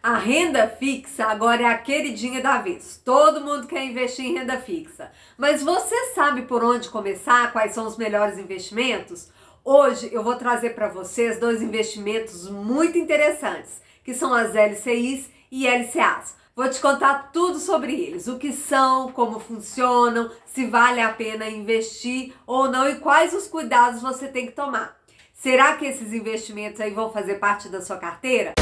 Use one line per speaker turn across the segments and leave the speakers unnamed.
A renda fixa agora é a queridinha da vez. Todo mundo quer investir em renda fixa. Mas você sabe por onde começar? Quais são os melhores investimentos? Hoje eu vou trazer para vocês dois investimentos muito interessantes, que são as LCIs e LCAs. Vou te contar tudo sobre eles, o que são, como funcionam, se vale a pena investir ou não e quais os cuidados você tem que tomar. Será que esses investimentos aí vão fazer parte da sua carteira?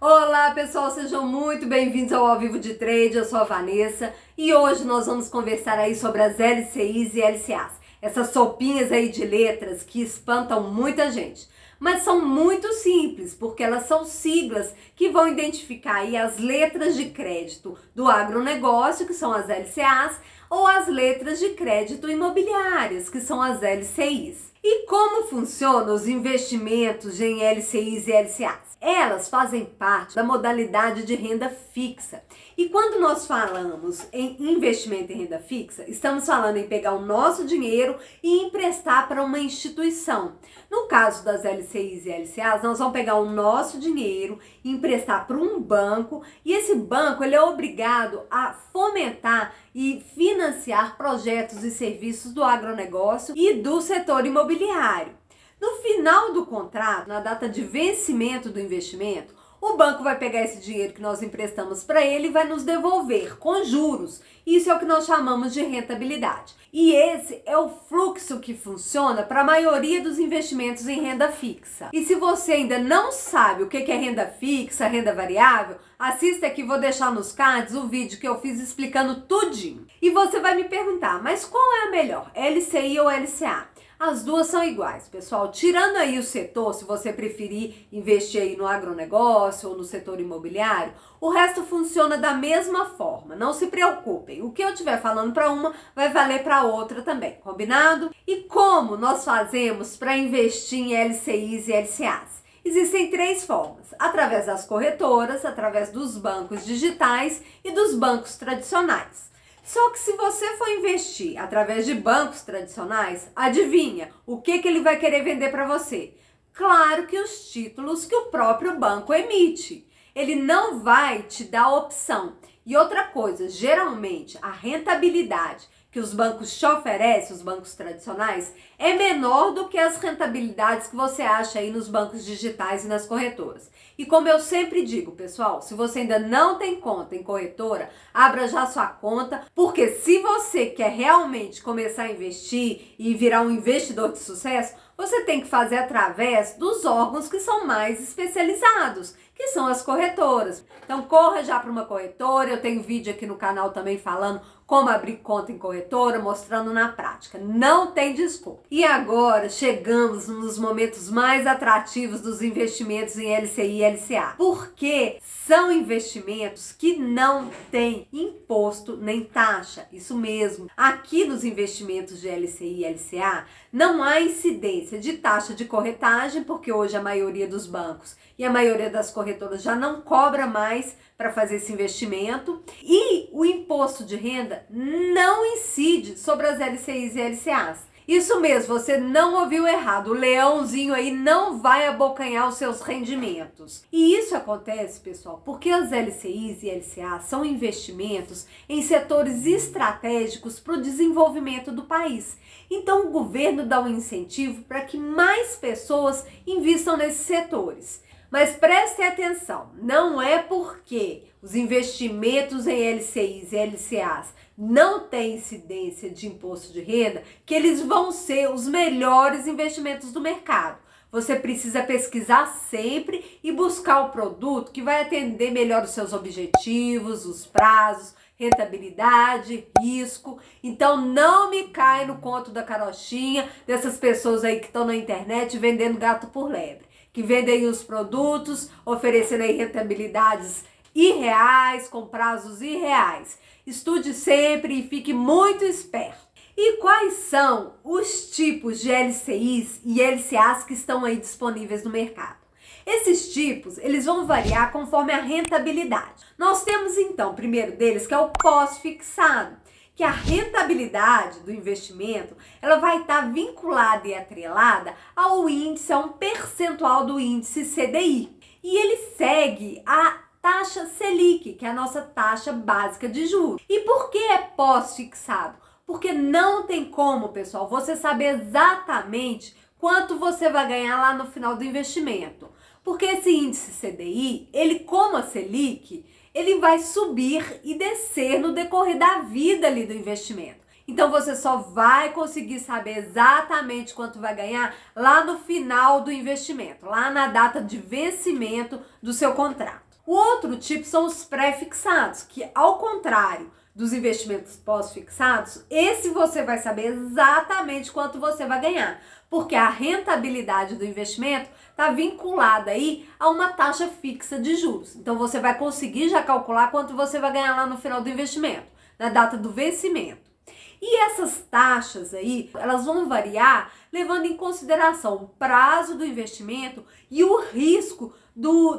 Olá pessoal, sejam muito bem-vindos ao Vivo de Trade, eu sou a Vanessa e hoje nós vamos conversar aí sobre as LCIs e LCAs, essas sopinhas aí de letras que espantam muita gente. Mas são muito simples, porque elas são siglas que vão identificar aí as letras de crédito do agronegócio, que são as LCAs, ou as letras de crédito imobiliárias, que são as LCIs. E como funcionam os investimentos em LCIs e LCAs? Elas fazem parte da modalidade de renda fixa. E quando nós falamos em investimento em renda fixa, estamos falando em pegar o nosso dinheiro e emprestar para uma instituição. No caso das LCIs e LCAs, nós vamos pegar o nosso dinheiro e emprestar para um banco, e esse banco ele é obrigado a fomentar e financiar projetos e serviços do agronegócio e do setor imobiliário. No final do contrato, na data de vencimento do investimento, o banco vai pegar esse dinheiro que nós emprestamos para ele e vai nos devolver com juros. Isso é o que nós chamamos de rentabilidade. E esse é o fluxo que funciona para a maioria dos investimentos em renda fixa. E se você ainda não sabe o que é renda fixa, renda variável, assista aqui, vou deixar nos cards o vídeo que eu fiz explicando tudinho. E você vai me perguntar, mas qual é a melhor, LCI ou LCA? As duas são iguais, pessoal. Tirando aí o setor, se você preferir investir aí no agronegócio ou no setor imobiliário, o resto funciona da mesma forma. Não se preocupem. O que eu estiver falando para uma vai valer para outra também, combinado? E como nós fazemos para investir em LCIs e LCAs? Existem três formas: através das corretoras, através dos bancos digitais e dos bancos tradicionais. Só que se você for investir através de bancos tradicionais, adivinha o que ele vai querer vender para você? Claro que os títulos que o próprio banco emite. Ele não vai te dar opção. E outra coisa, geralmente a rentabilidade que os bancos te oferecem, os bancos tradicionais, é menor do que as rentabilidades que você acha aí nos bancos digitais e nas corretoras. E como eu sempre digo, pessoal, se você ainda não tem conta em corretora, abra já sua conta, porque se você quer realmente começar a investir e virar um investidor de sucesso, você tem que fazer através dos órgãos que são mais especializados, que são as corretoras. Então corra já para uma corretora, eu tenho vídeo aqui no canal também falando como abrir conta em corretora, mostrando na prática. Não tem desculpa. E agora chegamos nos momentos mais atrativos dos investimentos em LCI e LCA. Porque são investimentos que não têm imposto nem taxa. Isso mesmo. Aqui nos investimentos de LCI e LCA não há incidência de taxa de corretagem, porque hoje a maioria dos bancos e a maioria das corretoras já não cobra mais para fazer esse investimento, e o imposto de renda não incide sobre as LCIs e LCAs. Isso mesmo, você não ouviu errado, o leãozinho aí não vai abocanhar os seus rendimentos. E isso acontece, pessoal, porque as LCIs e LCAs são investimentos em setores estratégicos para o desenvolvimento do país. Então o governo dá um incentivo para que mais pessoas invistam nesses setores. Mas prestem atenção, não é porque os investimentos em LCIs e LCAs não têm incidência de imposto de renda que eles vão ser os melhores investimentos do mercado. Você precisa pesquisar sempre e buscar o produto que vai atender melhor os seus objetivos, os prazos, rentabilidade, risco. Então não me cai no conto da carochinha dessas pessoas aí que estão na internet vendendo gato por lebre, que vendem os produtos, oferecendo aí rentabilidades irreais, com prazos irreais. Estude sempre e fique muito esperto. E quais são os tipos de LCIs e LCAs que estão aí disponíveis no mercado? Esses tipos, eles vão variar conforme a rentabilidade. Nós temos então, o primeiro deles, que é o pós-fixado, que a rentabilidade do investimento ela vai estar vinculada e atrelada ao índice, a um percentual do índice CDI. E ele segue a taxa Selic, que é a nossa taxa básica de juros. E por que é pós-fixado? Porque não tem como, pessoal, você saber exatamente quanto você vai ganhar lá no final do investimento. Porque esse índice CDI, ele como a Selic, ele vai subir e descer no decorrer da vida ali do investimento. Então você só vai conseguir saber exatamente quanto vai ganhar lá no final do investimento, lá na data de vencimento do seu contrato. O outro tipo são os pré-fixados, que ao contrário dos investimentos pós-fixados, esse você vai saber exatamente quanto você vai ganhar, porque a rentabilidade do investimento está vinculada aí a uma taxa fixa de juros. Então você vai conseguir já calcular quanto você vai ganhar lá no final do investimento, na data do vencimento. E essas taxas aí, elas vão variar levando em consideração o prazo do investimento e o risco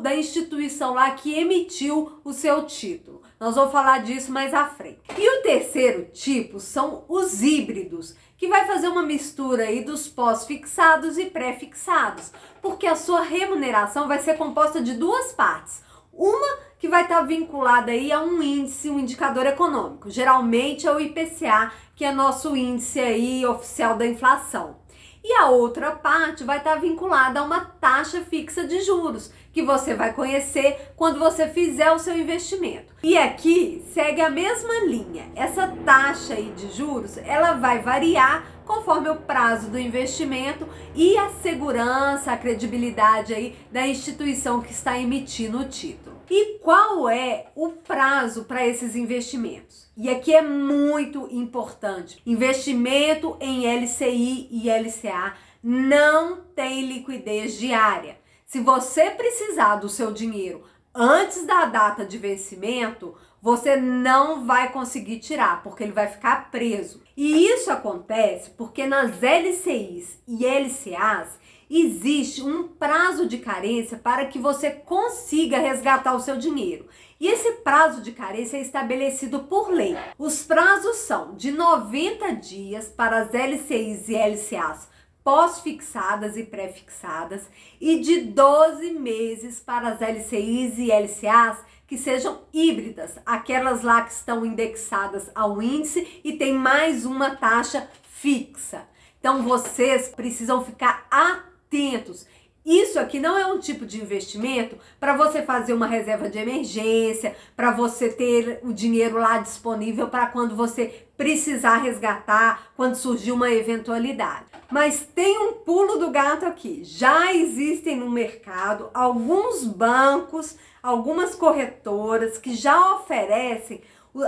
da instituição lá que emitiu o seu título. Nós vamos falar disso mais à frente. E o terceiro tipo são os híbridos, que vai fazer uma mistura aí dos pós-fixados e pré-fixados, porque a sua remuneração vai ser composta de duas partes. Uma que vai estar vinculada aí a um índice, um indicador econômico. Geralmente é o IPCA, que é nosso índice aí oficial da inflação. E a outra parte vai estar vinculada a uma taxa fixa de juros, que você vai conhecer quando você fizer o seu investimento. E aqui segue a mesma linha. Essa taxa aí de juros, ela vai variar conforme o prazo do investimento e a segurança, a credibilidade aí da instituição que está emitindo o título. E qual é o prazo para esses investimentos? E aqui é muito importante. Investimento em LCI e LCA não tem liquidez diária. Se você precisar do seu dinheiro antes da data de vencimento, você não vai conseguir tirar, porque ele vai ficar preso. E isso acontece porque nas LCIs e LCAs existe um prazo de carência para que você consiga resgatar o seu dinheiro. E esse prazo de carência é estabelecido por lei. Os prazos são de 90 dias para as LCIs e LCAs pós-fixadas e pré-fixadas e de 12 meses para as LCIs e LCAs que sejam híbridas, aquelas lá que estão indexadas ao índice e tem mais uma taxa fixa. Então vocês precisam ficar atentos. Isso aqui não é um tipo de investimento para você fazer uma reserva de emergência, para você ter o dinheiro lá disponível para quando você precisar resgatar, quando surgir uma eventualidade. Mas tem um pulo do gato aqui. Já existem no mercado alguns bancos, algumas corretoras que já oferecem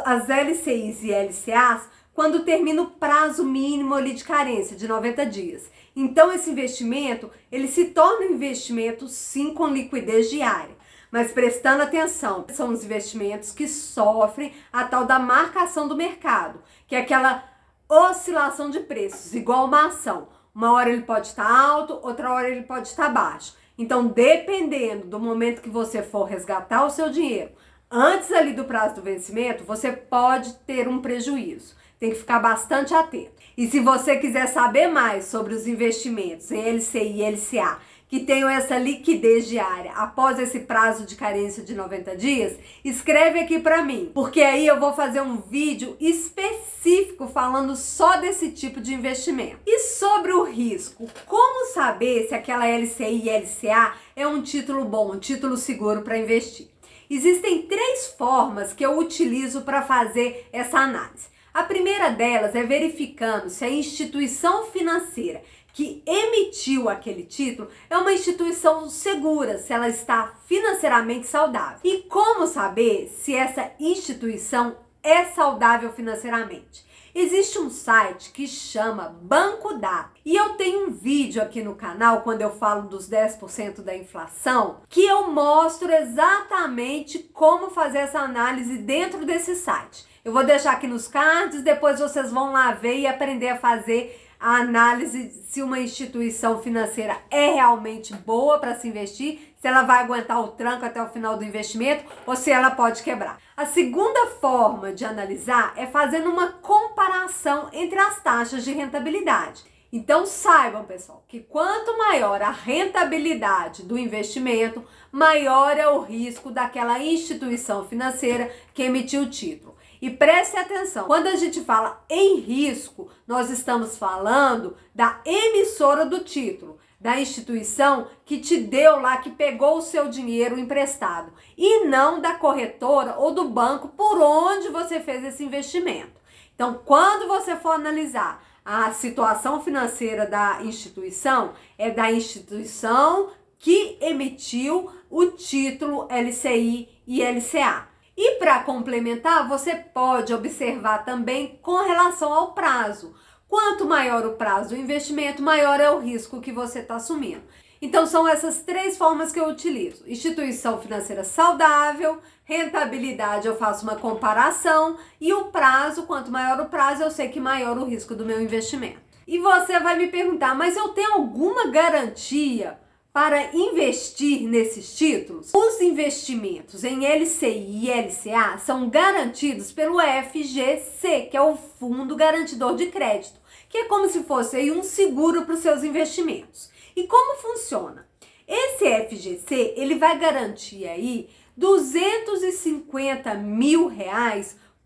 as LCIs e LCAs quando termina o prazo mínimo ali de carência, de 90 dias. Então esse investimento, ele se torna um investimento sim com liquidez diária. Mas prestando atenção, são os investimentos que sofrem a tal da marcação do mercado, que é aquela oscilação de preços, igual uma ação. Uma hora ele pode estar alto, outra hora ele pode estar baixo. Então, dependendo do momento que você for resgatar o seu dinheiro, antes ali do prazo do vencimento, você pode ter um prejuízo. Tem que ficar bastante atento. E se você quiser saber mais sobre os investimentos em LCI e LCA que tenham essa liquidez diária após esse prazo de carência de 90 dias, escreve aqui para mim, porque aí eu vou fazer um vídeo específico falando só desse tipo de investimento. E sobre o risco, como saber se aquela LCI e LCA é um título bom, um título seguro para investir? Existem 3 formas que eu utilizo para fazer essa análise. A primeira delas é verificando se a instituição financeira que emitiu aquele título é uma instituição segura, se ela está financeiramente saudável. E como saber se essa instituição é saudável financeiramente? Existe um site que chama Banco Data. E eu tenho um vídeo aqui no canal, quando eu falo dos 10% da inflação, que eu mostro exatamente como fazer essa análise dentro desse site. Eu vou deixar aqui nos cards, depois vocês vão lá ver e aprender a fazer a análise se uma instituição financeira é realmente boa para se investir, se ela vai aguentar o tranco até o final do investimento ou se ela pode quebrar. A segunda forma de analisar é fazendo uma comparação entre as taxas de rentabilidade. Então saibam, pessoal, que quanto maior a rentabilidade do investimento, maior é o risco daquela instituição financeira que emitiu o título. E preste atenção, quando a gente fala em risco, nós estamos falando da emissora do título, da instituição que te deu lá, que pegou o seu dinheiro emprestado, e não da corretora ou do banco por onde você fez esse investimento. Então, quando você for analisar a situação financeira da instituição, é da instituição que emitiu o título LCI e LCA. E para complementar, você pode observar também com relação ao prazo. Quanto maior o prazo do investimento, maior é o risco que você está assumindo. Então são essas três formas que eu utilizo: instituição financeira saudável, rentabilidade, eu faço uma comparação, e o prazo, quanto maior o prazo, eu sei que maior o risco do meu investimento. E você vai me perguntar, mas eu tenho alguma garantia para investir nesses títulos? Os investimentos em LCI e LCA são garantidos pelo FGC, que é o Fundo Garantidor de Crédito, que é como se fosse aí um seguro para os seus investimentos. E como funciona? Esse FGC, ele vai garantir aí R$250 mil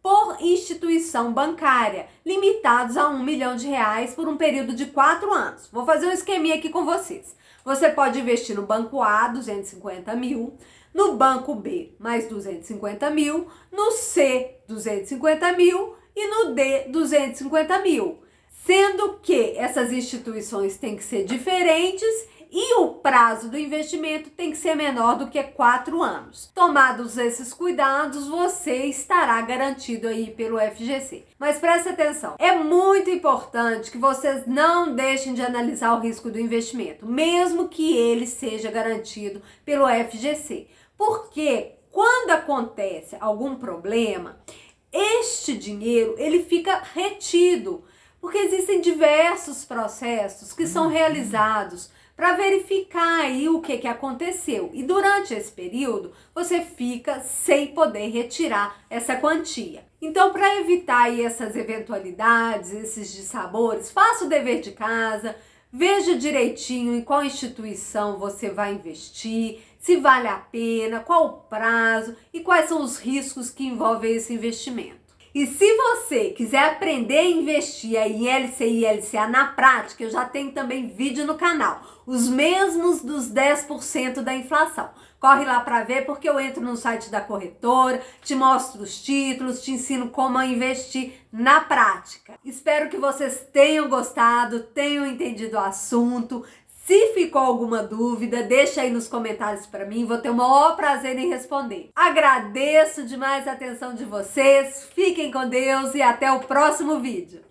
por instituição bancária, limitados a R$1 milhão por um período de 4 anos. Vou fazer um esqueminha aqui com vocês. Você pode investir no banco A, 250 mil, no banco B, mais 250 mil, no C, 250 mil e no D, 250 mil. Sendo que essas instituições têm que ser diferentes e o prazo do investimento tem que ser menor do que 4 anos. Tomados esses cuidados, você estará garantido aí pelo FGC. Mas preste atenção, é muito importante que vocês não deixem de analisar o risco do investimento, mesmo que ele seja garantido pelo FGC. Porque quando acontece algum problema, este dinheiro ele fica retido, porque existem diversos processos que são realizados para verificar aí o que aconteceu. E durante esse período, você fica sem poder retirar essa quantia. Então, para evitar aí essas eventualidades, esses dissabores, faça o dever de casa, veja direitinho em qual instituição você vai investir, se vale a pena, qual o prazo e quais são os riscos que envolvem esse investimento. E se você quiser aprender a investir em LCI e LCA na prática, eu já tenho também vídeo no canal, os mesmos dos 10% da inflação. Corre lá para ver, porque eu entro no site da corretora, te mostro os títulos, te ensino como investir na prática. Espero que vocês tenham gostado, tenham entendido o assunto. Se ficou alguma dúvida, deixa aí nos comentários para mim, vou ter o maior prazer em responder. Agradeço demais a atenção de vocês, fiquem com Deus e até o próximo vídeo.